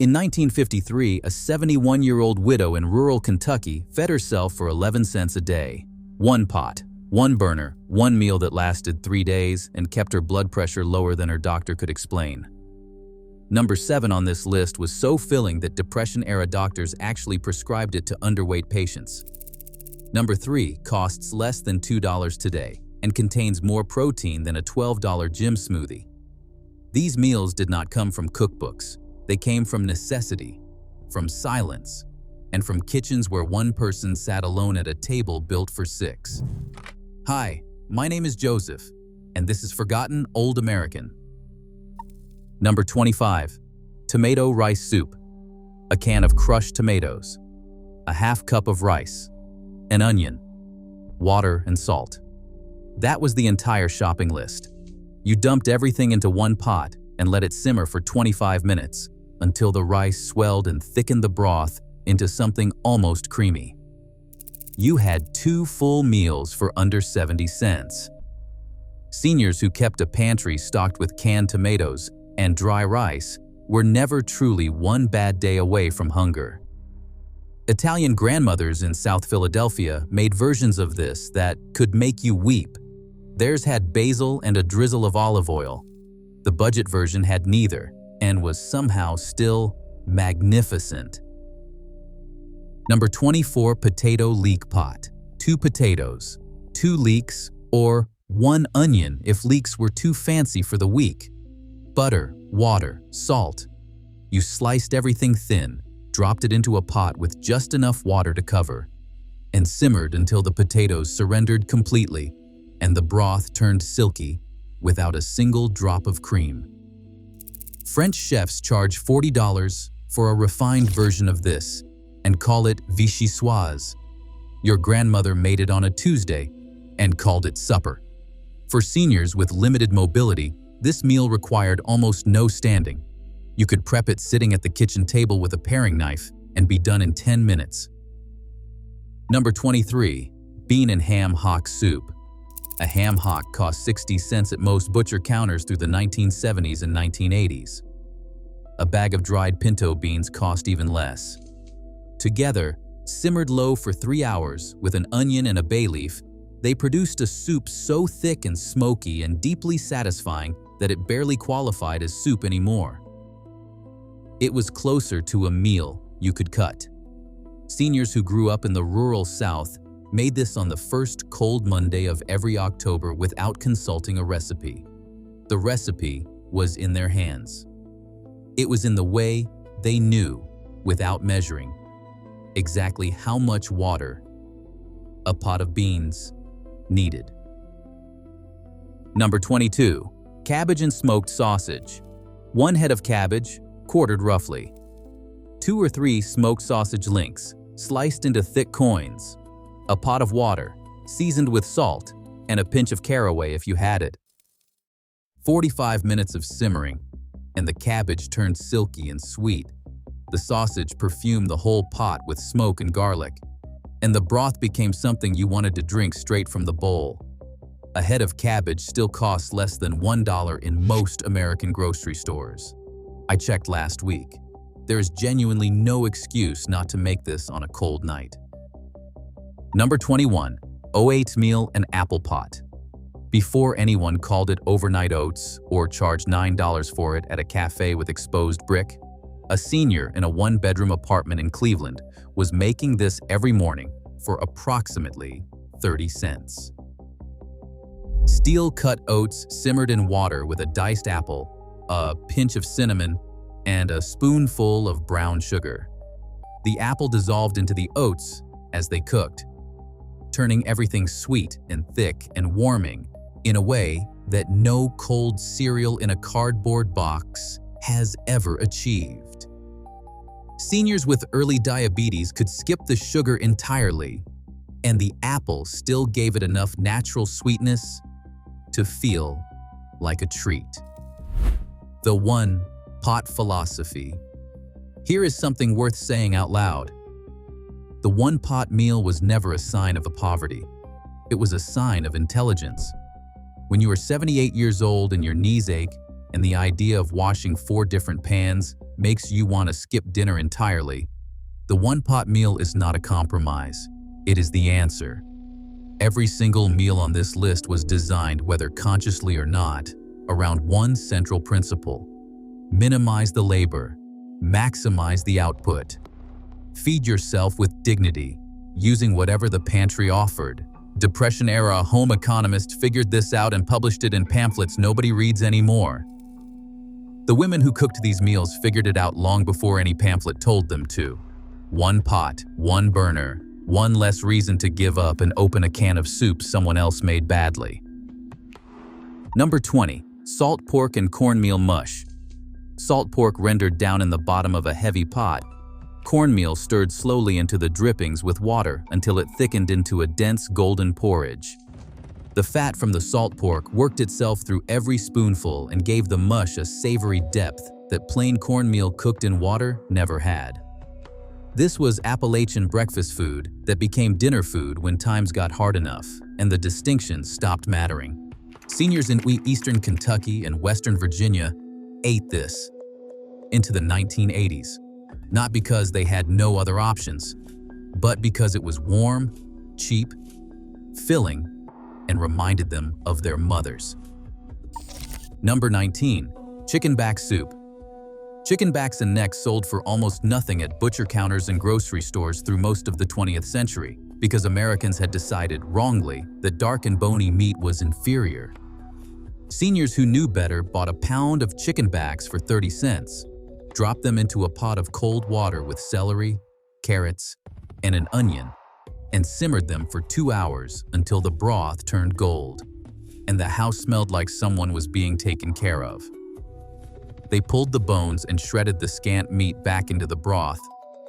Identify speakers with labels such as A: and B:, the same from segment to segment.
A: In 1953, a 71-year-old widow in rural Kentucky fed herself for 11 cents a day. One pot, one burner, one meal that lasted 3 days and kept her blood pressure lower than her doctor could explain. Number 7 on this list was so filling that Depression-era doctors actually prescribed it to underweight patients. Number 3 costs less than $2 today and contains more protein than a $12 gym smoothie. These meals did not come from cookbooks. They came from necessity, from silence, and from kitchens where one person sat alone at a table built for 6. Hi, my name is Joseph, and this is Forgotten Old American. Number 25, tomato rice soup. A can of crushed tomatoes, a half cup of rice, an onion, water and salt. That was the entire shopping list. You dumped everything into one pot and let it simmer for 25 minutes until the rice swelled and thickened the broth into something almost creamy. You had 2 full meals for under 70 cents. Seniors who kept a pantry stocked with canned tomatoes and dry rice were never truly one bad day away from hunger. Italian grandmothers in South Philadelphia made versions of this that could make you weep. Theirs had basil and a drizzle of olive oil. The budget version had neither and was somehow still magnificent. Number 24, potato leek pot. 2 potatoes, 2 leeks, or 1 onion if leeks were too fancy for the week. Butter, water, salt. You sliced everything thin, dropped it into a pot with just enough water to cover, and simmered until the potatoes surrendered completely and the broth turned silky without a single drop of cream. French chefs charge $40 for a refined version of this and call it vichyssoise. Your grandmother made it on a Tuesday and called it supper. For seniors with limited mobility, this meal required almost no standing. You could prep it sitting at the kitchen table with a paring knife and be done in 10 minutes. Number 23, bean and ham hock soup. A ham hock cost 60 cents at most butcher counters through the 1970s and 1980s. A bag of dried pinto beans cost even less. Together, simmered low for 3 hours with an onion and a bay leaf, they produced a soup so thick and smoky and deeply satisfying that it barely qualified as soup anymore. It was closer to a meal you could cut. Seniors who grew up in the rural South made this on the first cold Monday of every October without consulting a recipe. The recipe was in their hands. It was in the way they knew, without measuring, exactly how much water a pot of beans needed. Number 22, cabbage and smoked sausage. 1 head of cabbage, quartered roughly. 2 or 3 smoked sausage links, sliced into thick coins. A pot of water, seasoned with salt, and a pinch of caraway if you had it. 45 minutes of simmering, and the cabbage turned silky and sweet. The sausage perfumed the whole pot with smoke and garlic, and the broth became something you wanted to drink straight from the bowl. A head of cabbage still costs less than $1 in most American grocery stores. I checked last week. There is genuinely no excuse not to make this on a cold night. Number 21, oatmeal and apple pot. Before anyone called it overnight oats or charged $9 for it at a cafe with exposed brick, a senior in a 1-bedroom apartment in Cleveland was making this every morning for approximately 30 cents. Steel-cut oats simmered in water with a diced apple, a pinch of cinnamon, and a spoonful of brown sugar. The apple dissolved into the oats as they cooked, turning everything sweet and thick and warming in a way that no cold cereal in a cardboard box has ever achieved. Seniors with early diabetes could skip the sugar entirely, and the apple still gave it enough natural sweetness to feel like a treat. The one-pot philosophy. Here is something worth saying out loud. The one-pot meal was never a sign of poverty. It was a sign of intelligence. When you are 78 years old and your knees ache, and the idea of washing 4 different pans makes you want to skip dinner entirely, the one-pot meal is not a compromise. It is the answer. Every single meal on this list was designed, whether consciously or not, around one central principle: minimize the labor, maximize the output. Feed yourself with dignity, using whatever the pantry offered. Depression-era home economist figured this out and published it in pamphlets nobody reads anymore. The women who cooked these meals figured it out long before any pamphlet told them to. One pot, one burner, one less reason to give up and open a can of soup someone else made badly. Number 20. Salt pork and cornmeal mush. Salt pork rendered down in the bottom of a heavy pot. Cornmeal stirred slowly into the drippings with water until it thickened into a dense golden porridge. The fat from the salt pork worked itself through every spoonful and gave the mush a savory depth that plain cornmeal cooked in water never had. This was Appalachian breakfast food that became dinner food when times got hard enough and the distinctions stopped mattering. Seniors in Eastern Kentucky and Western Virginia ate this into the 1980s. Not because they had no other options, but because it was warm, cheap, filling, and reminded them of their mothers. Number 19. Chicken back soup. Chicken backs and necks sold for almost nothing at butcher counters and grocery stores through most of the 20th century because Americans had decided, wrongly, that dark and bony meat was inferior. Seniors who knew better bought a pound of chicken backs for 30 cents. Dropped them into a pot of cold water with celery, carrots, and an onion, and simmered them for 2 hours until the broth turned gold, and the house smelled like someone was being taken care of. They pulled the bones and shredded the scant meat back into the broth,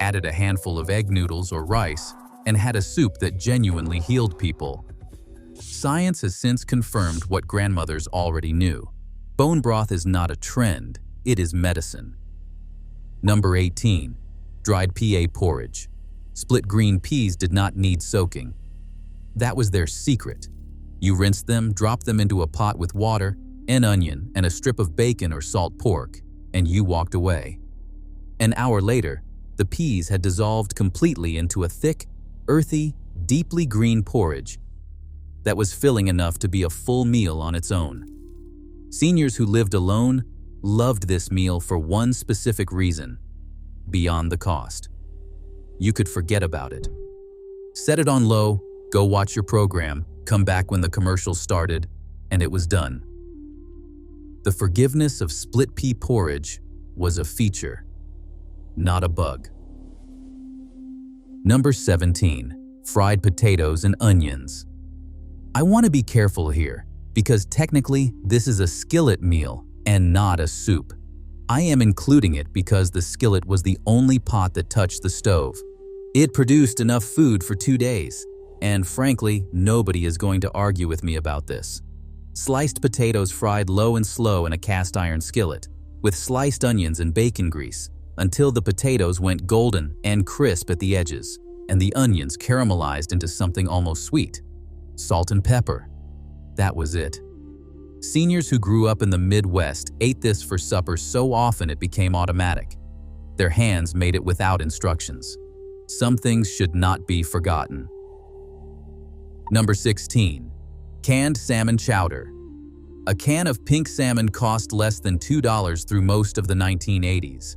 A: added a handful of egg noodles or rice, and had a soup that genuinely healed people. Science has since confirmed what grandmothers already knew. Bone broth is not a trend, it is medicine. Number 18. Dried PA porridge. Split green peas did not need soaking. That was their secret. You rinsed them, dropped them into a pot with water, an onion, and a strip of bacon or salt pork, and you walked away. An hour later, the peas had dissolved completely into a thick, earthy, deeply green porridge that was filling enough to be a full meal on its own. Seniors who lived alone loved this meal for one specific reason: beyond the cost. You could forget about it. Set it on low, go watch your program, come back when the commercials started, and it was done. The forgiveness of split pea porridge was a feature, not a bug. Number 17. Fried potatoes and onions. I want to be careful here, because technically this is a skillet meal and not a soup. I am including it because the skillet was the only pot that touched the stove. It produced enough food for 2 days, and frankly, nobody is going to argue with me about this. Sliced potatoes fried low and slow in a cast iron skillet, with sliced onions and bacon grease, until the potatoes went golden and crisp at the edges, and the onions caramelized into something almost sweet. Salt and pepper. That was it. Seniors who grew up in the Midwest ate this for supper so often it became automatic. Their hands made it without instructions. Some things should not be forgotten. Number 16. Canned salmon chowder. A can of pink salmon cost less than $2 through most of the 1980s.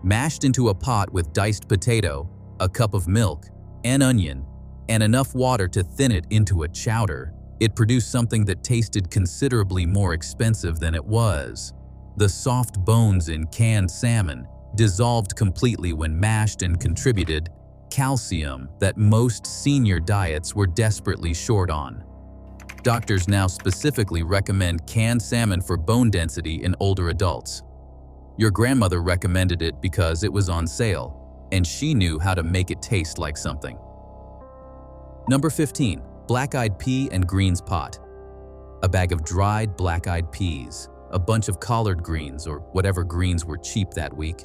A: Mashed into a pot with diced potato, a cup of milk, an onion, and enough water to thin it into a chowder, it produced something that tasted considerably more expensive than it was. The soft bones in canned salmon dissolved completely when mashed and contributed calcium that most senior diets were desperately short on. Doctors now specifically recommend canned salmon for bone density in older adults. Your grandmother recommended it because it was on sale, and she knew how to make it taste like something. Number 15. Black-eyed pea and greens pot. A bag of dried black-eyed peas, a bunch of collard greens or whatever greens were cheap that week,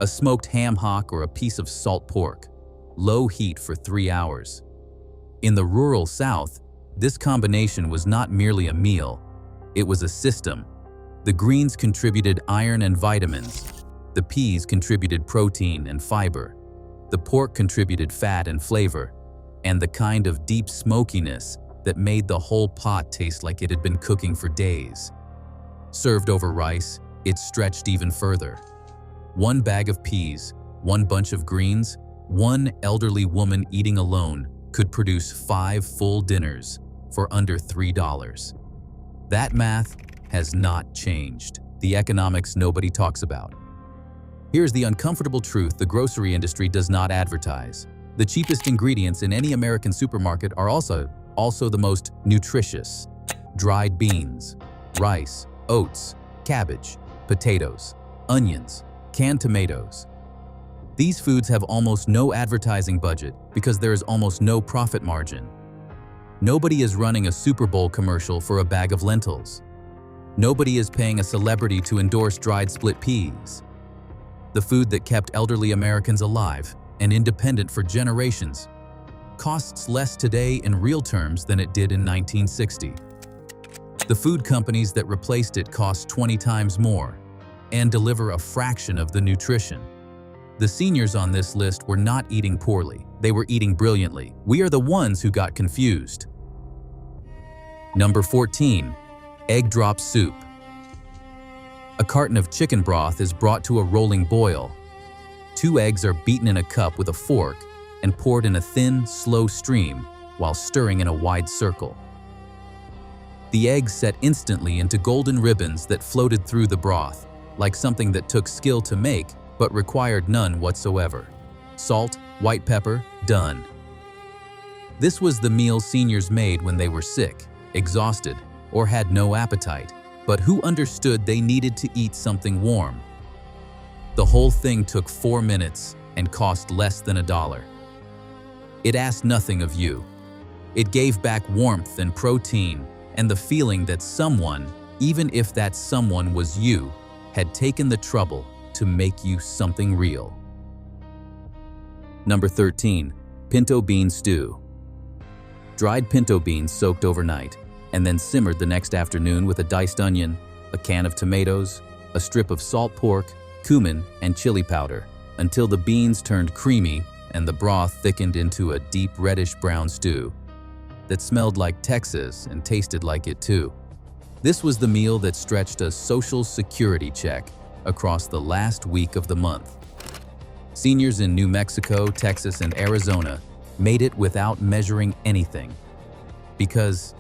A: a smoked ham hock or a piece of salt pork, low heat for 3 hours. In the rural South, this combination was not merely a meal, it was a system. The greens contributed iron and vitamins. The peas contributed protein and fiber. The pork contributed fat and flavor, and the kind of deep smokiness that made the whole pot taste like it had been cooking for days. Served over rice, it stretched even further. One bag of peas, one bunch of greens, one elderly woman eating alone could produce 5 full dinners for under $3. That math has not changed. The economics nobody talks about. Here's the uncomfortable truth the grocery industry does not advertise. The cheapest ingredients in any American supermarket are also the most nutritious. Dried beans, rice, oats, cabbage, potatoes, onions, canned tomatoes. These foods have almost no advertising budget because there is almost no profit margin. Nobody is running a Super Bowl commercial for a bag of lentils. Nobody is paying a celebrity to endorse dried split peas. The food that kept elderly Americans alive and independent for generations costs less today in real terms than it did in 1960. The food companies that replaced it cost 20 times more and deliver a fraction of the nutrition. The seniors on this list were not eating poorly, they were eating brilliantly. We are the ones who got confused. Number 14. Egg drop soup. A carton of chicken broth is brought to a rolling boil. 2 eggs are beaten in a cup with a fork and poured in a thin, slow stream while stirring in a wide circle. The eggs set instantly into golden ribbons that floated through the broth, like something that took skill to make but required none whatsoever. Salt, white pepper, done. This was the meal seniors made when they were sick, exhausted, or had no appetite, but who understood they needed to eat something warm. The whole thing took 4 minutes and cost less than $1. It asked nothing of you. It gave back warmth and protein and the feeling that someone, even if that someone was you, had taken the trouble to make you something real. Number 13. Pinto bean stew. Dried pinto beans soaked overnight and then simmered the next afternoon with a diced onion, a can of tomatoes, a strip of salt pork, cumin, and chili powder until the beans turned creamy and the broth thickened into a deep reddish-brown stew that smelled like Texas and tasted like it too. This was the meal that stretched a social security check across the last week of the month. Seniors in New Mexico, Texas, and Arizona made it without measuring anything because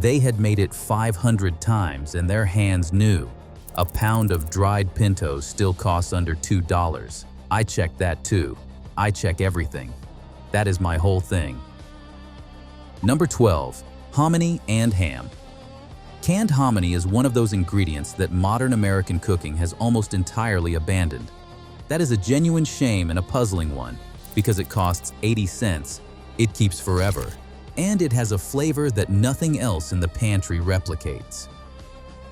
A: they had made it 500 times and their hands knew a pound of dried pinto still costs under $2. I check that too. I check everything. That is my whole thing. Number 12. Hominy and ham. Canned hominy is one of those ingredients that modern American cooking has almost entirely abandoned. That is a genuine shame and a puzzling one, because it costs 80 cents, it keeps forever, and it has a flavor that nothing else in the pantry replicates.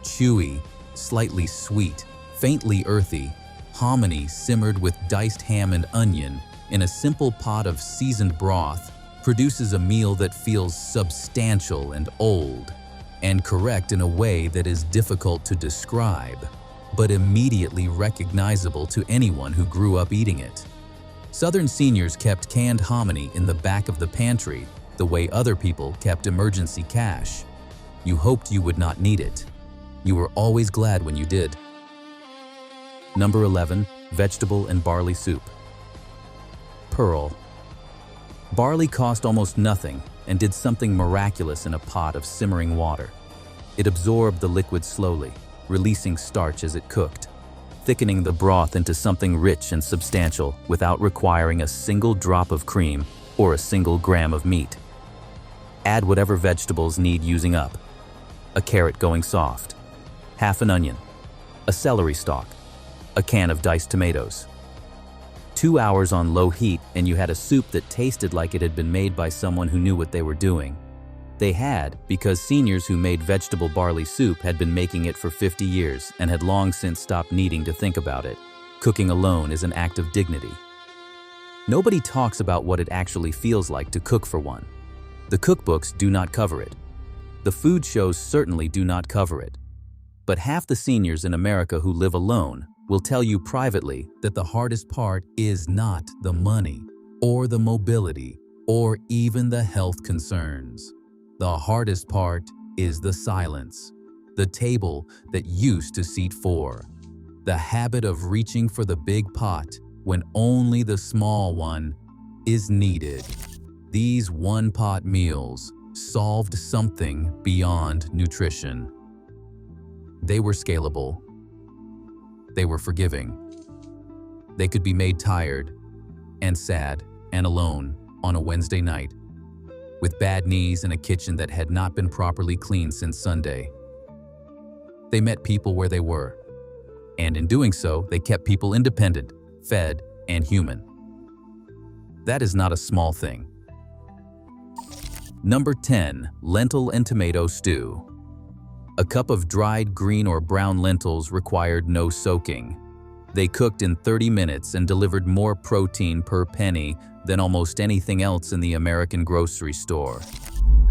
A: Chewy, slightly sweet, faintly earthy, hominy simmered with diced ham and onion in a simple pot of seasoned broth produces a meal that feels substantial and old, and correct in a way that is difficult to describe, but immediately recognizable to anyone who grew up eating it. Southern seniors kept canned hominy in the back of the pantry the way other people kept emergency cash. You hoped you would not need it. You were always glad when you did. Number 11. Vegetable and barley soup. Pearl. Barley cost almost nothing and did something miraculous in a pot of simmering water. It absorbed the liquid slowly, releasing starch as it cooked, thickening the broth into something rich and substantial without requiring a single drop of cream or a single gram of meat. Add whatever vegetables need using up. A carrot going soft, half an onion, a celery stalk, a can of diced tomatoes. 2 hours on low heat and you had a soup that tasted like it had been made by someone who knew what they were doing. They had, because seniors who made vegetable barley soup had been making it for 50 years and had long since stopped needing to think about it. Cooking alone is an act of dignity. Nobody talks about what it actually feels like to cook for one. The cookbooks do not cover it. The food shows certainly do not cover it. But half the seniors in America who live alone will tell you privately that the hardest part is not the money, or the mobility, or even the health concerns. The hardest part is the silence, the table that used to seat four, the habit of reaching for the big pot when only the small one is needed. These one-pot meals solved something beyond nutrition. They were scalable. They were forgiving. They could be made tired and sad and alone on a Wednesday night, with bad knees in a kitchen that had not been properly cleaned since Sunday. They met people where they were, and in doing so, they kept people independent, fed, and human. That is not a small thing. Number 10, lentil and tomato stew. A cup of dried green or brown lentils required no soaking. They cooked in 30 minutes and delivered more protein per penny than almost anything else in the American grocery store.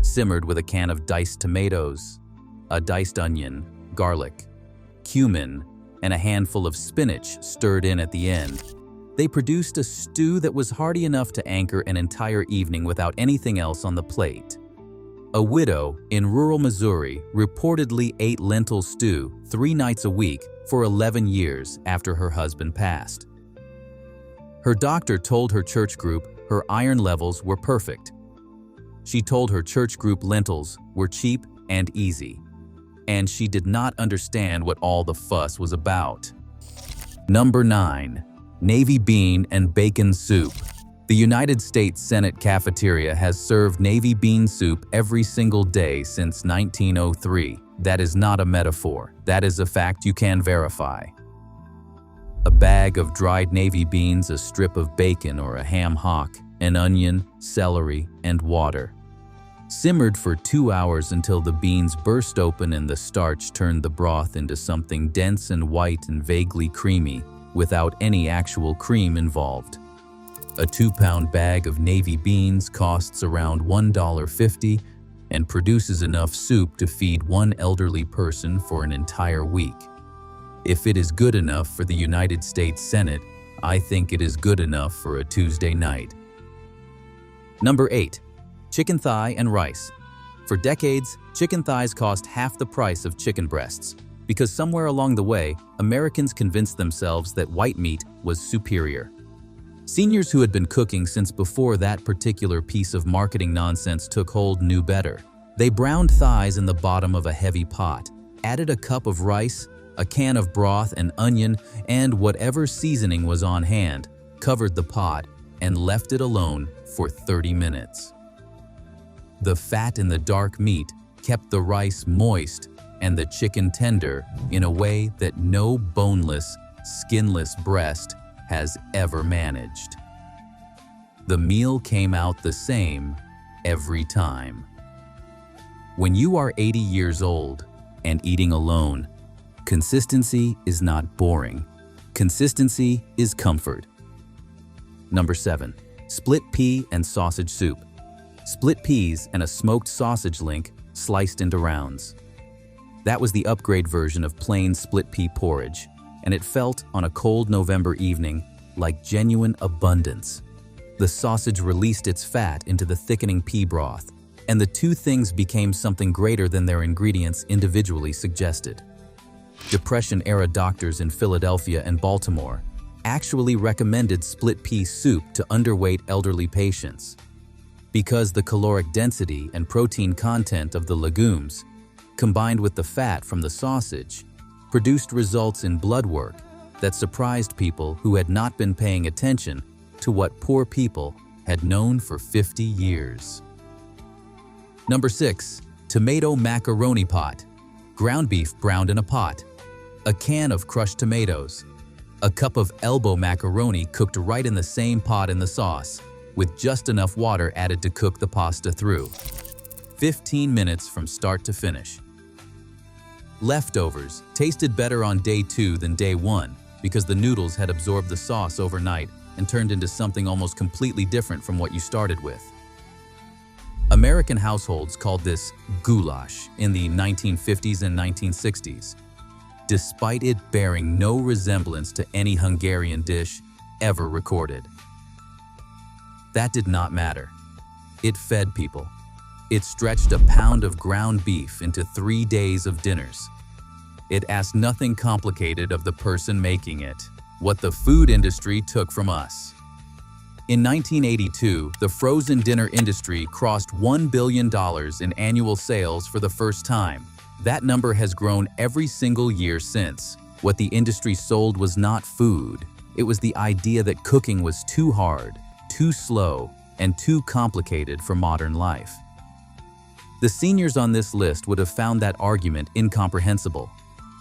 A: Simmered with a can of diced tomatoes, a diced onion, garlic, cumin, and a handful of spinach stirred in at the end. They produced a stew that was hearty enough to anchor an entire evening without anything else on the plate. A widow in rural Missouri reportedly ate lentil stew 3 nights a week for 11 years after her husband passed. Her doctor told her church group her iron levels were perfect. She told her church group lentils were cheap and easy, and she did not understand what all the fuss was about. Number 9, navy bean and bacon soup. The United States Senate cafeteria has served navy bean soup every single day since 1903. That is not a metaphor. That is a fact you can verify. A bag of dried navy beans, a strip of bacon or a ham hock, an onion, celery, and water. Simmered for 2 hours until the beans burst open and the starch turned the broth into something dense and white and vaguely creamy, without any actual cream involved. A 2-pound bag of navy beans costs around $1.50 and produces enough soup to feed one elderly person for an entire week. If it is good enough for the United States Senate, I think it is good enough for a Tuesday night. Number 8, chicken thigh and rice. For decades, chicken thighs cost half the price of chicken breasts, because somewhere along the way, Americans convinced themselves that white meat was superior. Seniors who had been cooking since before that particular piece of marketing nonsense took hold knew better. They browned thighs in the bottom of a heavy pot, added a cup of rice, a can of broth, an onion, and whatever seasoning was on hand, covered the pot, and left it alone for 30 minutes. The fat in the dark meat kept the rice moist and the chicken tender in a way that no boneless, skinless breast has ever managed. The meal came out the same every time. When you are 80 years old and eating alone, consistency is not boring. Consistency is comfort. Number 7, split pea and sausage soup. Split peas and a smoked sausage link sliced into rounds. That was the upgrade version of plain split pea porridge, and it felt, on a cold November evening, like genuine abundance. The sausage released its fat into the thickening pea broth, and the two things became something greater than their ingredients individually suggested. Depression-era doctors in Philadelphia and Baltimore actually recommended split pea soup to underweight elderly patients, because the caloric density and protein content of the legumes, combined with the fat from the sausage, produced results in blood work that surprised people who had not been paying attention to what poor people had known for 50 years. Number 6, tomato macaroni pot. Ground beef browned in a pot. A can of crushed tomatoes. A cup of elbow macaroni cooked right in the same pot in the sauce, with just enough water added to cook the pasta through. 15 minutes from start to finish. Leftovers tasted better on day 2 than day 1 because the noodles had absorbed the sauce overnight and turned into something almost completely different from what you started with. American households called this goulash in the 1950s and 1960s. despite it bearing no resemblance to any Hungarian dish ever recorded. That did not matter. It fed people. It stretched a pound of ground beef into 3 days of dinners. It asked nothing complicated of the person making it, what the food industry took from us. In 1982, the frozen dinner industry crossed $1 billion in annual sales for the first time. That number has grown every single year since. What the industry sold was not food. It was the idea that cooking was too hard, too slow, and too complicated for modern life. The seniors on this list would have found that argument incomprehensible.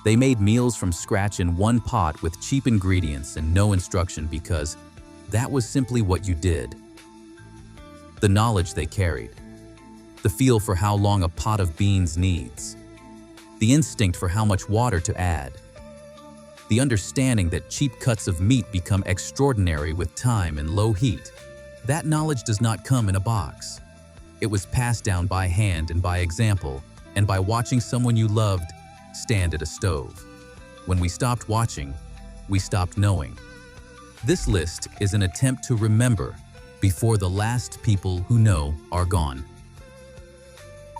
A: They made meals from scratch in one pot with cheap ingredients and no instruction because that was simply what you did. The knowledge they carried, the feel for how long a pot of beans needs, the instinct for how much water to add, the understanding that cheap cuts of meat become extraordinary with time and low heat. That knowledge does not come in a box. It was passed down by hand and by example, and by watching someone you loved stand at a stove. When we stopped watching, we stopped knowing. This list is an attempt to remember before the last people who know are gone.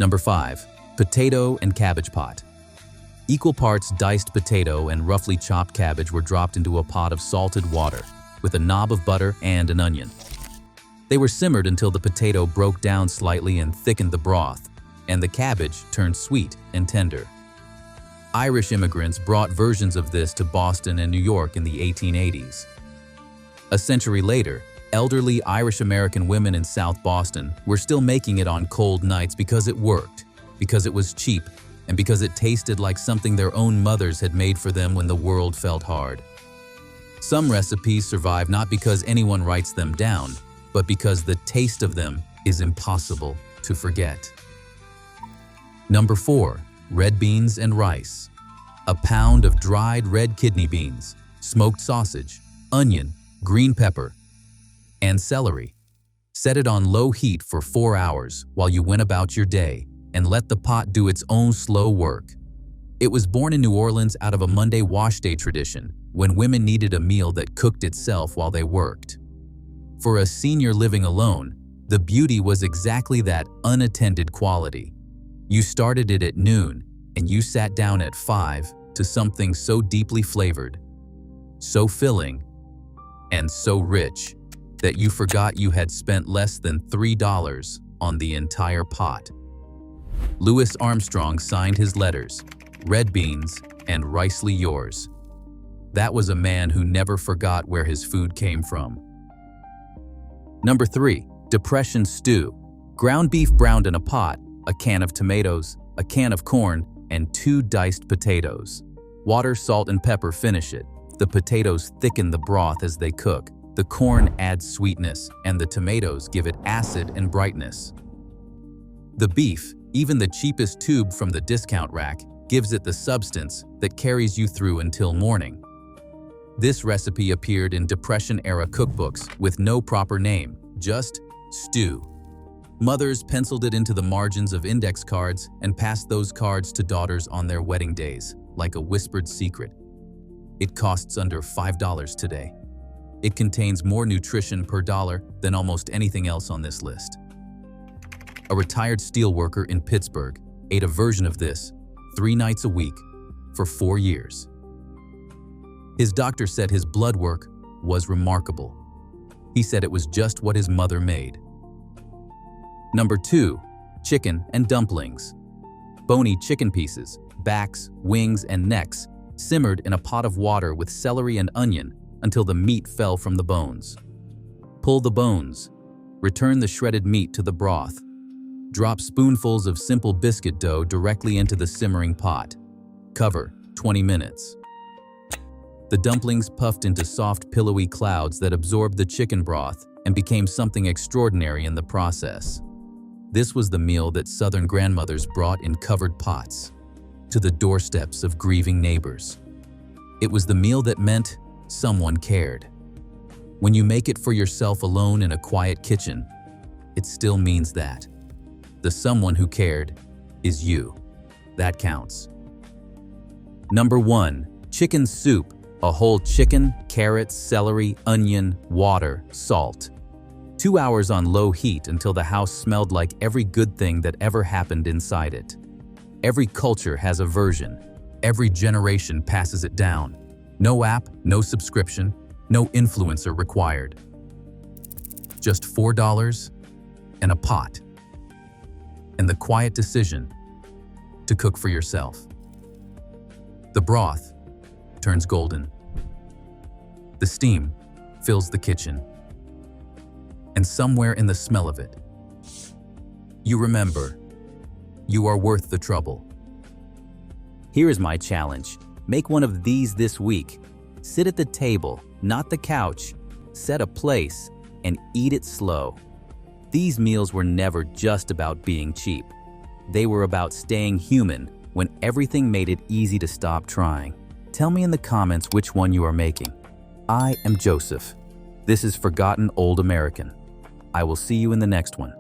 A: Number 5. Potato and cabbage pot. Equal parts diced potato and roughly chopped cabbage were dropped into a pot of salted water with a knob of butter and an onion. They were simmered until the potato broke down slightly and thickened the broth, and the cabbage turned sweet and tender. Irish immigrants brought versions of this to Boston and New York in the 1880s. A century later, elderly Irish-American women in South Boston were still making it on cold nights because it worked, because it was cheap, and because it tasted like something their own mothers had made for them when the world felt hard. Some recipes survive not because anyone writes them down, but because the taste of them is impossible to forget. Number 4. Red beans and rice. A pound of dried red kidney beans, smoked sausage, onion, green pepper, and celery. Set it on low heat for 4 hours while you went about your day, and let the pot do its own slow work. It was born in New Orleans out of a Monday wash day tradition, when women needed a meal that cooked itself while they worked. For a senior living alone, the beauty was exactly that unattended quality. You started it at noon, and you sat down at 5 to something so deeply flavored, so filling, and so rich that you forgot you had spent less than $3 on the entire pot. Louis Armstrong signed his letters, "Red beans and ricely yours." That was a man who never forgot where his food came from. Number 3. Depression stew. Ground beef browned in a pot, a can of tomatoes, a can of corn, and 2 diced potatoes. Water, salt, and pepper finish it. The potatoes thicken the broth as they cook. The corn adds sweetness, and the tomatoes give it acid and brightness. The beef, even the cheapest tube from the discount rack, gives it the substance that carries you through until morning. This recipe appeared in Depression-era cookbooks with no proper name, just stew. Mothers penciled it into the margins of index cards and passed those cards to daughters on their wedding days, like a whispered secret. It costs under $5 today. It contains more nutrition per dollar than almost anything else on this list. A retired steelworker in Pittsburgh ate a version of this 3 nights a week for 4 years. His doctor said his blood work was remarkable. He said it was just what his mother made. Number 2. Chicken and dumplings. Bony chicken pieces, backs, wings, and necks simmered in a pot of water with celery and onion until the meat fell from the bones. Pull the bones. Return the shredded meat to the broth. Drop spoonfuls of simple biscuit dough directly into the simmering pot. Cover 20 minutes. The dumplings puffed into soft, pillowy clouds that absorbed the chicken broth and became something extraordinary in the process. This was the meal that Southern grandmothers brought in covered pots to the doorsteps of grieving neighbors. It was the meal that meant someone cared. When you make it for yourself alone in a quiet kitchen, it still means that. The someone who cared is you. That counts. Number 1. Chicken soup. A whole chicken, carrots, celery, onion, water, salt. 2 hours on low heat until the house smelled like every good thing that ever happened inside it. Every culture has a version. Every generation passes it down. No app, no subscription, no influencer required. Just $4 and a pot. And the quiet decision to cook for yourself. The broth turns golden. The steam fills the kitchen. And somewhere in the smell of it, you remember, you are worth the trouble. Here is my challenge. Make one of these this week. Sit at the table, not the couch. Set a place and eat it slow. These meals were never just about being cheap. They were about staying human when everything made it easy to stop trying. Tell me in the comments which one you are making. I am Joseph. This is Forgotten Old American. I will see you in the next one.